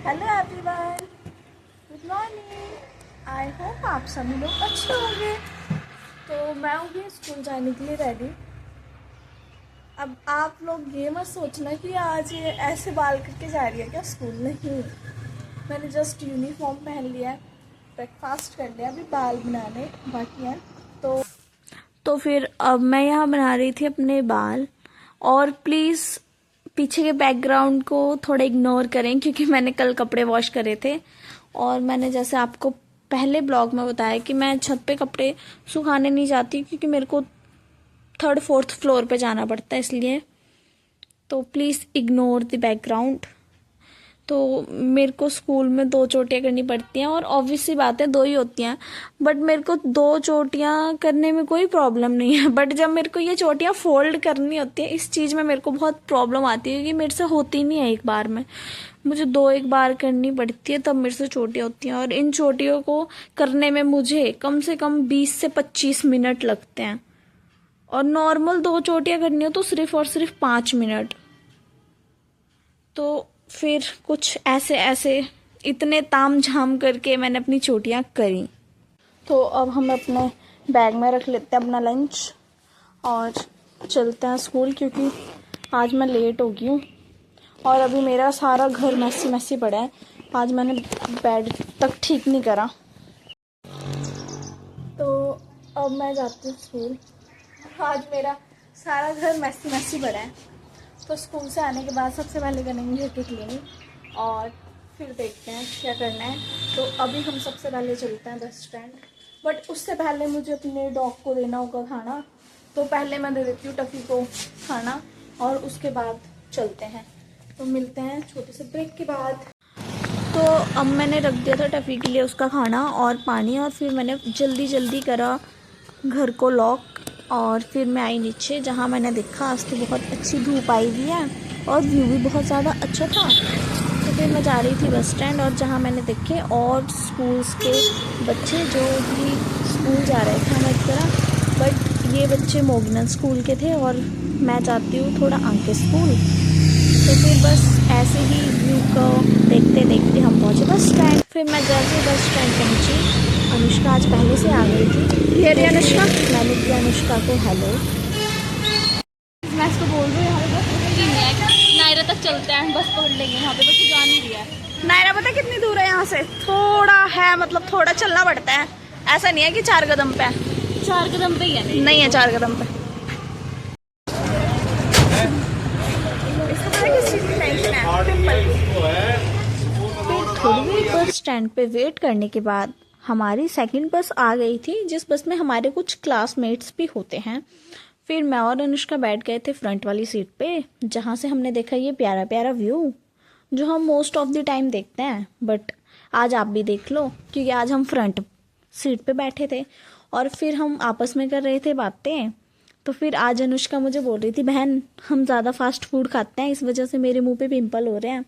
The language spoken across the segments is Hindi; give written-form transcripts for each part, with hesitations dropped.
Hello everyone, good morning. I hope आप सभी लोग अच्छे होंगे। तो मैं हूँ स्कूल जाने के लिए रेडी। अब आप लोग ये मत सोचना कि आज ये ऐसे बाल करके जा रही है क्या स्कूल। नहीं, मैंने जस्ट यूनिफॉर्म पहन लिया है, ब्रेकफास्ट कर लिया, अभी बाल बनाने बाकी हैं। तो फिर अब मैं यहाँ बना रही थी अपने बाल। और प्लीज़ पीछे के बैकग्राउंड को थोड़ा इग्नोर करें क्योंकि मैंने कल कपड़े वॉश करे थे और मैंने जैसे आपको पहले ब्लॉग में बताया कि मैं छत पे कपड़े सुखाने नहीं जाती क्योंकि मेरे को 3rd-4th फ्लोर पे जाना पड़ता है, इसलिए तो प्लीज़ इग्नोर द बैकग्राउंड। तो मेरे को स्कूल में 2 चोटियाँ करनी पड़ती हैं और ऑब्वियस सी बात है 2 ही होती हैं, बट मेरे को 2 चोटियाँ करने में कोई प्रॉब्लम नहीं है। बट जब मेरे को ये चोटियाँ फोल्ड करनी होती है, इस चीज़ में मेरे को बहुत प्रॉब्लम आती है क्योंकि मेरे से होती नहीं है एक बार में, मुझे 2 एक बार करनी पड़ती है तब मेरे से चोटियाँ होती हैं। और इन चोटियों को करने में मुझे कम से कम 20 से 25 मिनट लगते हैं और नॉर्मल 2 चोटियाँ करनी हो तो सिर्फ और सिर्फ 5 मिनट। तो फिर कुछ ऐसे ऐसे इतने ताम झाम करके मैंने अपनी चोटियाँ करी। तो अब हम अपने बैग में रख लेते हैं अपना लंच और चलते हैं स्कूल क्योंकि आज मैं लेट हो गई हूँ और अभी मेरा सारा घर मैसी मैसी पड़ा है। आज मैंने बेड तक ठीक नहीं करा। तो अब मैं जाती हूँ स्कूल। आज मेरा सारा घर मैसी मैसी पड़ा है। तो स्कूल से आने के बाद सबसे पहले करेंगे घर की क्लीनिंग और फिर देखते हैं क्या करना है। तो अभी हम सबसे पहले चलते हैं बस स्टैंड, बट उससे पहले मुझे अपने डॉग को देना होगा खाना। तो पहले मैं दे देती हूँ टफ़ी को खाना और उसके बाद चलते हैं। तो मिलते हैं छोटे से ब्रेक के बाद। तो अब मैंने रख दिया था टफ़ी के लिए उसका खाना और पानी और फिर मैंने जल्दी जल्दी करा घर को लॉक और फिर मैं आई नीचे जहाँ मैंने देखा आज तो बहुत अच्छी धूप आई हुई है और व्यू भी बहुत ज़्यादा अच्छा था। तो फिर मैं जा रही थी बस स्टैंड और जहाँ मैंने देखे और स्कूल्स के बच्चे जो भी स्कूल जा रहे थे हमारी तरह, बट ये बच्चे मोगनन स्कूल के थे और मैं जाती हूँ थोड़ा आगे स्कूल। तो फिर बस ऐसे ही व्यू को देखते देखते हम पहुँचे बस स्टैंड। फिर मैं जैसे बस स्टैंड पहुँची, अनुष्का आज पहले से आ गई थी। ये रही अनुष्का। मैंने किया अनुष्का को हेलो। मैं इसको बोल रही हूँ नायरा तक चलते हैं, बस पकड़ लेंगे, वहाँ पे बस जा नहीं रही है। नायरा पता कितनी दूर है यहाँ से? थोड़ा है, मतलब थोड़ा चलना पड़ता है, ऐसा नहीं है कि 4 कदम पे है। 4 कदम पे ही है? नहीं है 4 कदम पे। थोड़ी देर बस स्टैंड पे वेट करने के बाद हमारी सेकंड बस आ गई थी, जिस बस में हमारे कुछ क्लासमेट्स भी होते हैं। फिर मैं और अनुष्का बैठ गए थे फ्रंट वाली सीट पे, जहाँ से हमने देखा ये प्यारा प्यारा व्यू जो हम मोस्ट ऑफ द टाइम देखते हैं। बट आज आप भी देख लो क्योंकि आज हम फ्रंट सीट पे बैठे थे और फिर हम आपस में कर रहे थे बातें। तो फिर आज अनुष्का मुझे बोल रही थी, बहन हम ज़्यादा फास्ट फूड खाते हैं, इस वजह से मेरे मुंह पे पिंपल हो रहे हैं।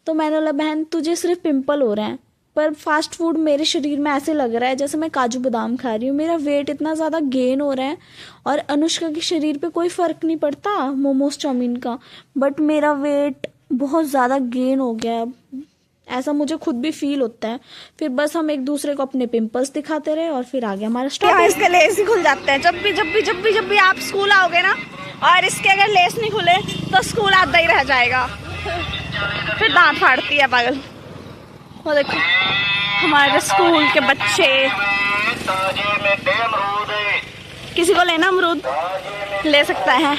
तो मैंने बोला, बहन तुझे सिर्फ पिंपल हो रहे हैं पर फास्ट फूड मेरे शरीर में ऐसे लग रहा है जैसे मैं काजू बादाम खा रही हूँ, मेरा वेट इतना ज़्यादा गेन हो रहा है। और अनुष्का के शरीर पे कोई फ़र्क नहीं पड़ता मोमोज चाउमीन का, बट मेरा वेट बहुत ज़्यादा गेन हो गया है, ऐसा मुझे खुद भी फील होता है। फिर बस हम एक दूसरे को अपने पिंपल्स दिखाते रहे और फिर आगे हमारा स्टॉप। इसके लेस ही खुल जाते हैं जब भी आप स्कूल आओगे ना, और इसके अगर लेस नहीं खुले तो स्कूल आधा ही रह जाएगा, फिर दांत फाड़ती है पागल। वो देखो हमारे स्कूल के बच्चे, किसी को लेना अमरूद ले सकता है।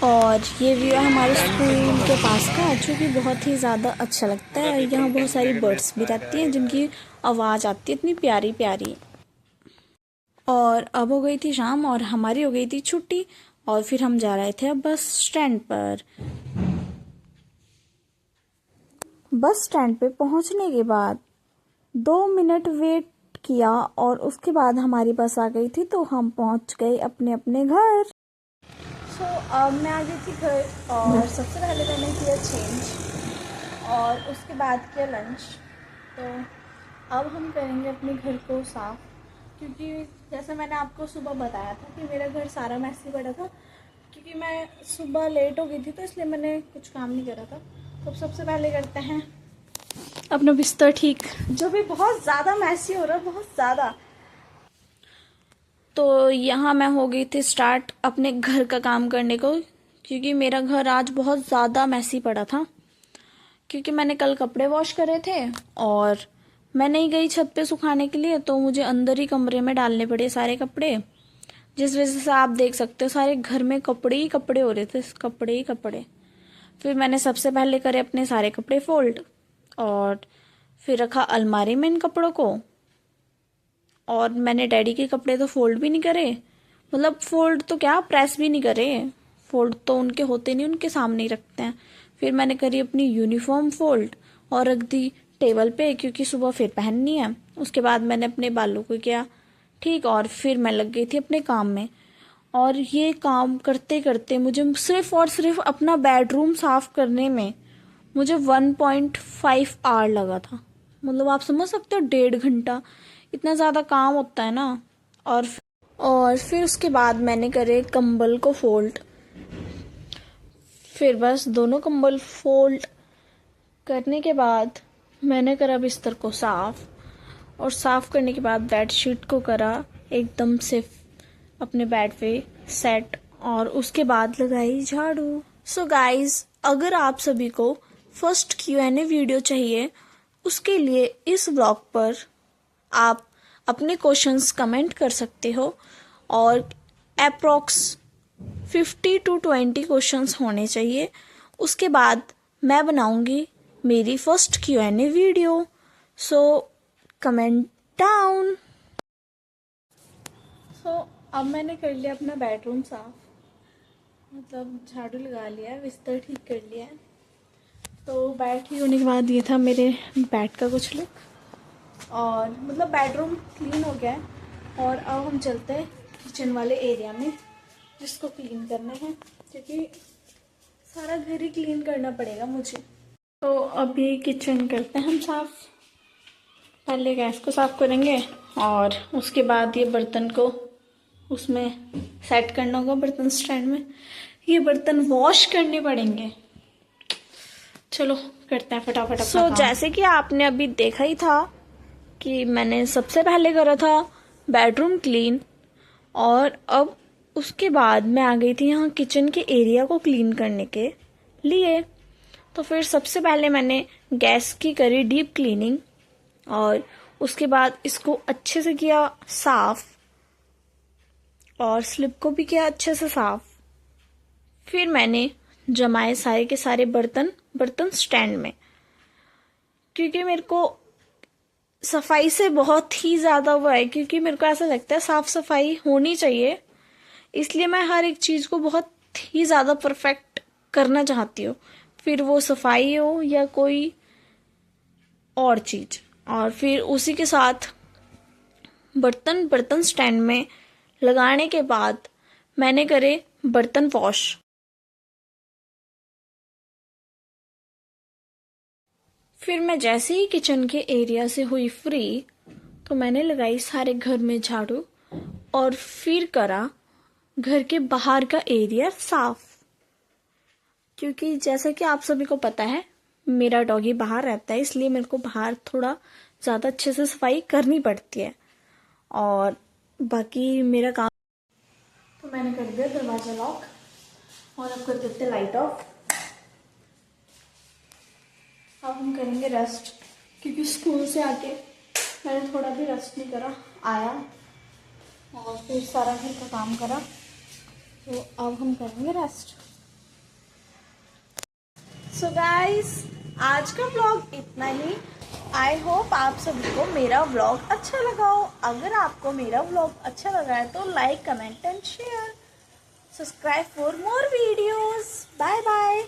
और ये व्यू है हमारे स्कूल के पास का जो कि बहुत ही ज़्यादा अच्छा लगता है। यहाँ बहुत सारी बर्ड्स भी रहती हैं जिनकी आवाज़ आती है इतनी प्यारी प्यारी। और अब हो गई थी शाम और हमारी हो गई थी छुट्टी और फिर हम जा रहे थे अब बस स्टैंड पर। बस स्टैंड पे पहुंचने के बाद 2 मिनट वेट किया और उसके बाद हमारी बस आ गई थी तो हम पहुंच गए अपने अपने घर। अब मैं आ गई थी घर और सबसे पहले मैंने किया चेंज और उसके बाद किया लंच। तो अब हम करेंगे अपने घर को साफ़ क्योंकि जैसे मैंने आपको सुबह बताया था कि मेरा घर सारा मैसी पड़ा था क्योंकि मैं सुबह लेट हो गई थी तो इसलिए मैंने कुछ काम नहीं करा था। तो सबसे पहले करते हैं अपना बिस्तर ठीक, जो भी बहुत ज़्यादा मैसी हो रहा है, बहुत ज़्यादा। तो यहाँ मैं हो गई थी स्टार्ट अपने घर का काम करने को, क्योंकि मेरा घर आज बहुत ज़्यादा मैसी पड़ा था, क्योंकि मैंने कल कपड़े वॉश करे थे और मैं नहीं गई छत पे सुखाने के लिए, तो मुझे अंदर ही कमरे में डालने पड़े सारे कपड़े, जिस वजह से आप देख सकते हो सारे घर में कपड़े ही कपड़े हो रहे थे, कपड़े ही कपड़े। फिर मैंने सबसे पहले करे अपने सारे कपड़े फोल्ड, और फिर रखा अलमारी में इन कपड़ों को। और मैंने डैडी के कपड़े तो फोल्ड भी नहीं करे, मतलब फोल्ड तो क्या, प्रेस भी नहीं करे, फोल्ड तो उनके होते नहीं, उनके सामने ही रखते हैं। फिर मैंने करी अपनी यूनिफॉर्म फोल्ड और रख दी टेबल पे, क्योंकि सुबह फिर पहननी है। उसके बाद मैंने अपने बालों को किया ठीक, और फिर मैं लग गई थी अपने काम में। और ये काम करते करते मुझे सिर्फ और सिर्फ अपना बेडरूम साफ करने में मुझे 1.5 आवर लगा था। मतलब आप समझ सकते हो, 1.5 घंटा, इतना ज़्यादा काम होता है ना। और फिर उसके बाद मैंने करे कंबल को फोल्ड। फिर बस दोनों कंबल फोल्ड करने के बाद मैंने करा बिस्तर को साफ, और साफ करने के बाद बेडशीट को करा एकदम से अपने बेड पे सेट, और उसके बाद लगाई झाड़ू। सो गाइज, अगर आप सभी को फर्स्ट Q&A वीडियो चाहिए, उसके लिए इस ब्लॉग पर आप अपने क्वेश्चंस कमेंट कर सकते हो, और अप्रॉक्स 50 to 20 क्वेश्चंस होने चाहिए। उसके बाद मैं बनाऊंगी मेरी first Q&A video. So comment down. So अब मैंने कर लिया अपना बेडरूम साफ, मतलब झाड़ू लगा लिया, बिस्तर ठीक कर लिया है। तो बेड ठीक होने के बाद ये था मेरे बेड का कुछ लुक, और मतलब बेडरूम क्लीन हो गया है। और अब हम चलते हैं किचन वाले एरिया में, जिसको क्लीन करना है, क्योंकि सारा घर ही क्लीन करना पड़ेगा मुझे। तो अभी किचन करते हैं हम साफ। पहले गैस को साफ करेंगे, और उसके बाद ये बर्तन को उसमें सेट करना होगा, बर्तन स्टैंड में। ये बर्तन वॉश करने पड़ेंगे। चलो करते हैं फटाफट। सो जैसे कि आपने अभी देखा ही था कि मैंने सबसे पहले करा था बेडरूम क्लीन, और अब उसके बाद मैं आ गई थी यहाँ किचन के एरिया को क्लीन करने के लिए। तो फिर सबसे पहले मैंने गैस की करी डीप क्लीनिंग, और उसके बाद इसको अच्छे से किया साफ, और स्लिप को भी किया अच्छे से साफ। फिर मैंने जमाए सारे के सारे बर्तन स्टैंड में, क्योंकि मेरे को सफाई से बहुत ही ज़्यादा हुआ है, क्योंकि मेरे को ऐसा लगता है साफ सफाई होनी चाहिए, इसलिए मैं हर एक चीज़ को बहुत ही ज़्यादा परफेक्ट करना चाहती हूँ, फिर वो सफाई हो या कोई और चीज़। और फिर उसी के साथ बर्तन स्टैंड में लगाने के बाद मैंने करे बर्तन वॉश। फिर मैं जैसे ही किचन के एरिया से हुई फ्री, तो मैंने लगाई सारे घर में झाड़ू, और फिर करा घर के बाहर का एरिया साफ, क्योंकि जैसा कि आप सभी को पता है मेरा डॉगी बाहर रहता है, इसलिए मेरे को बाहर थोड़ा ज़्यादा अच्छे से सफाई करनी पड़ती है। और बाकी मेरा काम, तो मैंने कर दिया दरवाजा लॉक, और अब कर देते लाइट ऑफ। अब हम करेंगे रेस्ट, क्योंकि स्कूल से आके मैंने थोड़ा भी रेस्ट नहीं करा, आया और फिर सारा घर का काम करा। तो अब हम करेंगे रेस्ट। सो गाइस, आज का व्लॉग इतना ही। आई होप आप सभी को मेरा व्लॉग अच्छा लगा हो। अगर आपको मेरा व्लॉग अच्छा लगा है तो like, comment and share, subscribe for more videos. Bye bye.